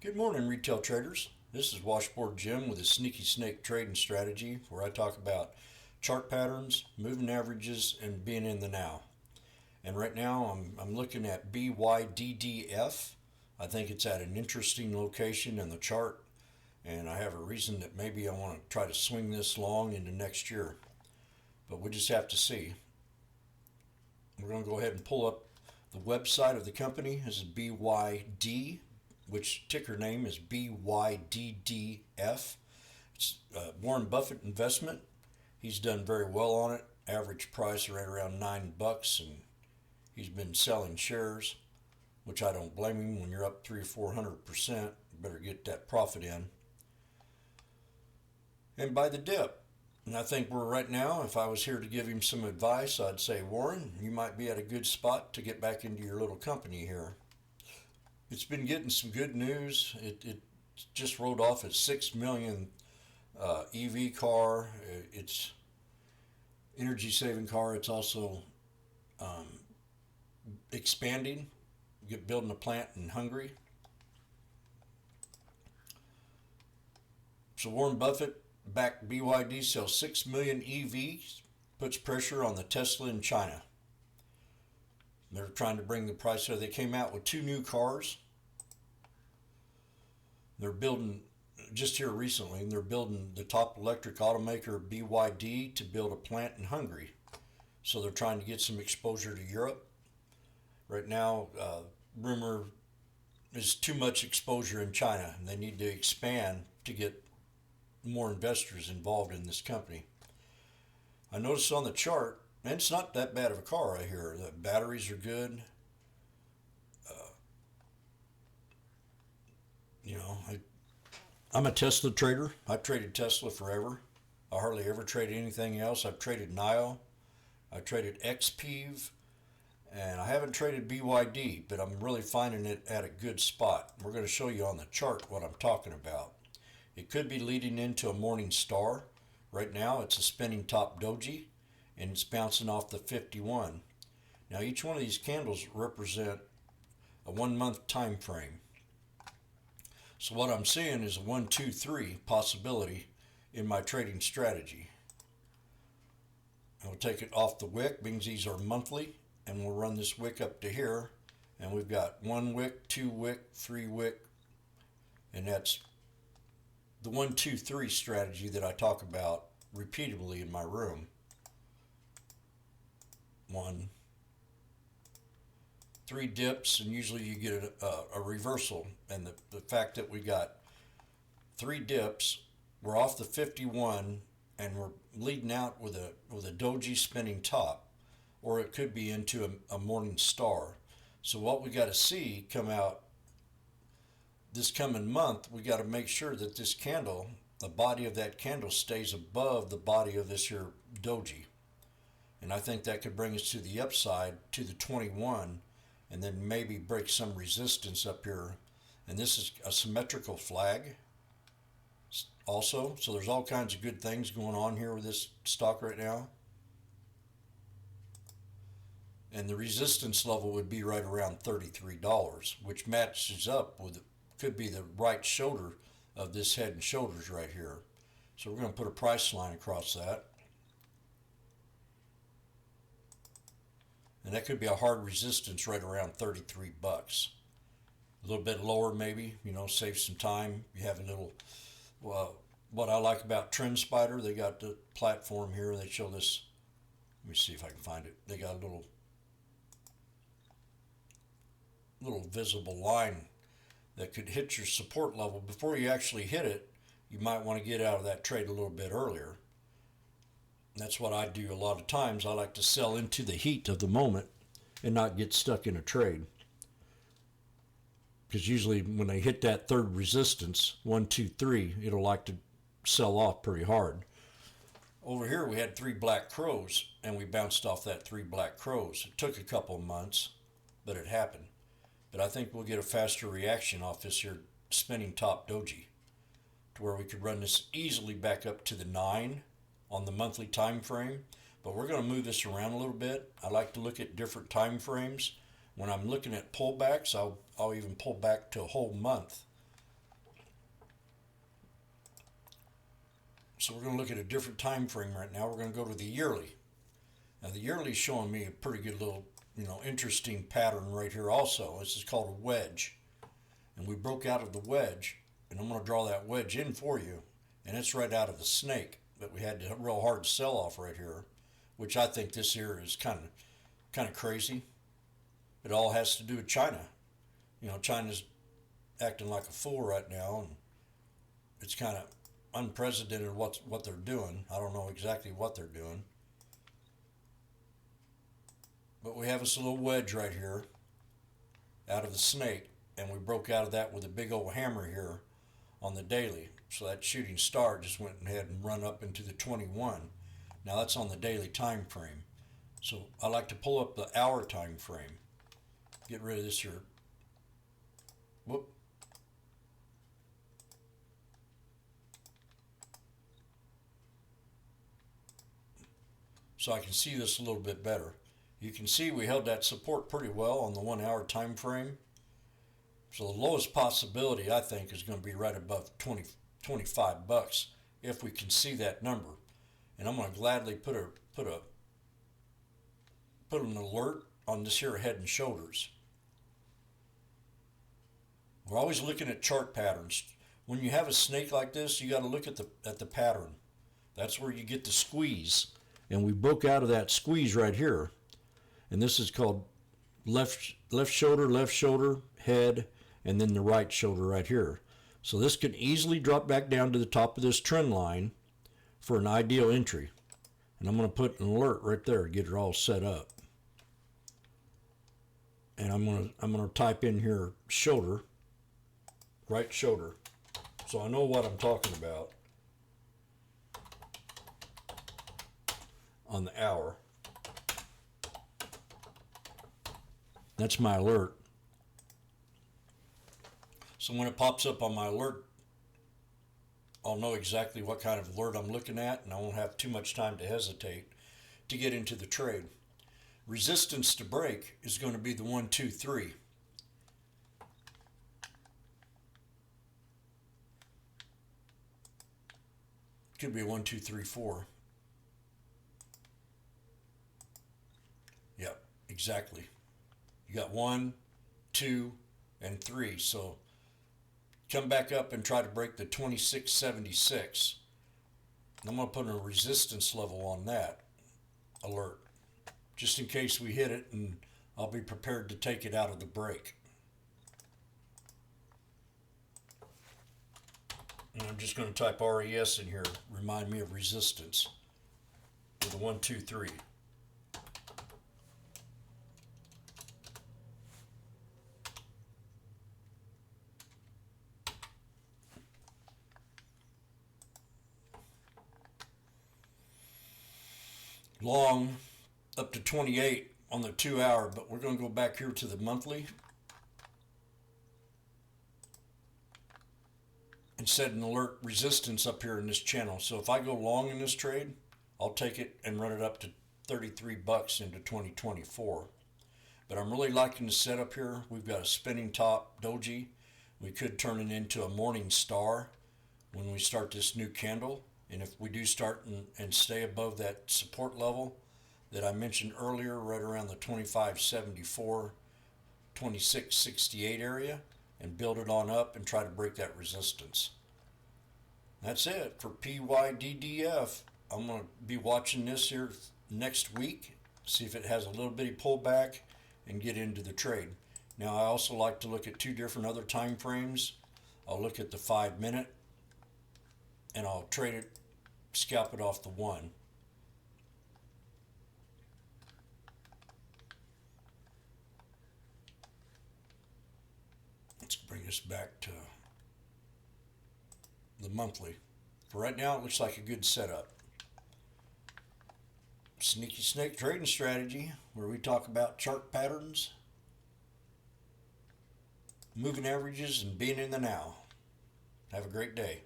Good morning, retail traders. This is Washboardjim with a sneaky snake trading strategy where I talk about chart patterns, moving averages, and being in the now. And right now I'm looking at BYDDF. I think it's at an interesting location in the chart, and I have a reason that maybe I want to try to swing this long into next year. But we just have to see. We're going to go ahead and pull up the website of the company. This is BYD, which ticker name is BYDDF. It's Warren Buffett investment. He's done very well on it. Average price right around $9, and he's been selling shares, which I don't blame him. When you're up 300-400%, you better get that profit in. And buy the dip. And I think we're right now, if I was here to give him some advice, I'd say, Warren, you might be at a good spot to get back into your little company here. It's been getting some good news. It just rolled off its 6 million EV car. It's energy saving car. It's also expanding, building a plant in Hungary. So Warren Buffett backed BYD sells 6 million EVs, puts pressure on the Tesla in China. They're trying to bring the price there. They came out with 2 new cars. They're building, just here recently, they're building the top electric automaker BYD to build a plant in Hungary. So they're trying to get some exposure to Europe. Right now, rumor is too much exposure in China, and they need to expand to get more investors involved in this company. I noticed on the chart, and it's not that bad of a car right here. The batteries are good. I'm a Tesla trader. I've traded Tesla forever. I hardly ever traded anything else. I've traded NIO. I traded XPEV. And I haven't traded BYD, but I'm really finding it at a good spot. We're going to show you on the chart what I'm talking about. It could be leading into a morning star. Right now it's a spinning top Doji, and it's bouncing off the 51. Now each one of these candles represent a 1 month time frame. So what I'm seeing is a 1, 2, 3 possibility in my trading strategy. I'll take it off the wick, means these are monthly, and we'll run this wick up to here, and we've got 1 wick, 2 wick, 3 wick, and that's the 1, 2, 3 strategy that I talk about repeatedly in my room. 1, 3 dips, and usually you get a reversal. And the fact that we got 3 dips, we're off the 51, and we're leading out with a Doji spinning top, or it could be into a morning star. So what we got to see come out this coming month, we got to make sure that this candle, the body of that candle, stays above the body of this here Doji. And I think that could bring us to the upside to the 21, and then maybe break some resistance up here. And this is a symmetrical flag also. So there's all kinds of good things going on here with this stock right now. And the resistance level would be right around $33, which matches up with, could be the right shoulder of this head and shoulders right here. So we're going to put a price line across that. And that could be a hard resistance right around $33. A little bit lower maybe, save some time. You have a little, what I like about TrendSpider, they got the platform here. They show this. Let me see if I can find it. They got a little visible line that could hit your support level. Before you actually hit it, you might want to get out of that trade a little bit earlier. That's what I do a lot of times. I like to sell into the heat of the moment and not get stuck in a trade. Because usually when they hit that third resistance, 1, 2, 3, it'll like to sell off pretty hard. Over here we had 3 black crows, and we bounced off that 3 black crows. It took a couple of months, but it happened. But I think we'll get a faster reaction off this here spinning top Doji, to where we could run this easily back up to the 9 on the monthly time frame. But we're going to move this around a little bit. I like to look at different time frames. When I'm looking at pullbacks, I'll even pull back to a whole month So we're going to look at a different time frame right now. We're going to go to the yearly. Now the yearly is showing me a pretty good little, interesting pattern right here also. This is called a wedge. And we broke out of the wedge, and I'm going to draw that wedge in for you. And it's right out of the snake that we had a real hard sell off right here, which I think this here is kind of crazy. It all has to do with China. China's acting like a fool right now, and it's kind of unprecedented what they're doing. I don't know exactly what they're doing. But we have this little wedge right here out of the snake, and we broke out of that with a big old hammer here on the daily. So that shooting star just went ahead and run up into the 21. Now that's on the daily time frame. So I like to pull up the hour time frame. Get rid of this here. Whoop. So I can see this a little bit better. You can see we held that support pretty well on the 1 hour time frame. So the lowest possibility, I think, is going to be right above 25 bucks if we can see that number. And I'm going to gladly put an alert on this here head and shoulders. We're always looking at chart patterns. When you have a snake like this, you got to look at the pattern. That's where you get the squeeze. And we broke out of that squeeze right here. And this is called left shoulder, head, and then the right shoulder right here. So this can easily drop back down to the top of this trend line for an ideal entry. And I'm going to put an alert right there to get it all set up. And I'm going to type in here shoulder, right shoulder, so I know what I'm talking about on the hour. That's my alert. So when it pops up on my alert, I'll know exactly what kind of alert I'm looking at, and I won't have too much time to hesitate to get into the trade. Resistance to break is going to be the 1, 2, 3. Could be 1, 2, 3, 4. Yep, exactly. You got 1, 2, and 3. So come back up and try to break the 2676. I'm going to put a resistance level on that alert, just in case we hit it, and I'll be prepared to take it out of the break. And I'm just going to type RES in here, remind me of resistance, with the 1, 2, 3. Long up to 28 on the 2 hour, but we're going to go back here to the monthly and set an alert resistance up here in this channel. So if I go long in this trade, I'll take it and run it up to 33 bucks into 2024. But I'm really liking the setup here. We've got a spinning top doji. We could turn it into a morning star when we start this new candle. And if we do start and stay above that support level that I mentioned earlier, right around the 25.74, 26.68 area, and build it on up and try to break that resistance. That's it for BYDDF. I'm going to be watching this here next week, see if it has a little bitty pullback, and get into the trade. Now, I also like to look at 2 different other time frames. I'll look at the 5 minute, and I'll trade it, scalp it off the 1. Let's bring this back to the monthly. For right now, it looks like a good setup. Sneaky Snake Trading Strategy, where we talk about chart patterns, moving averages, and being in the now. Have a great day.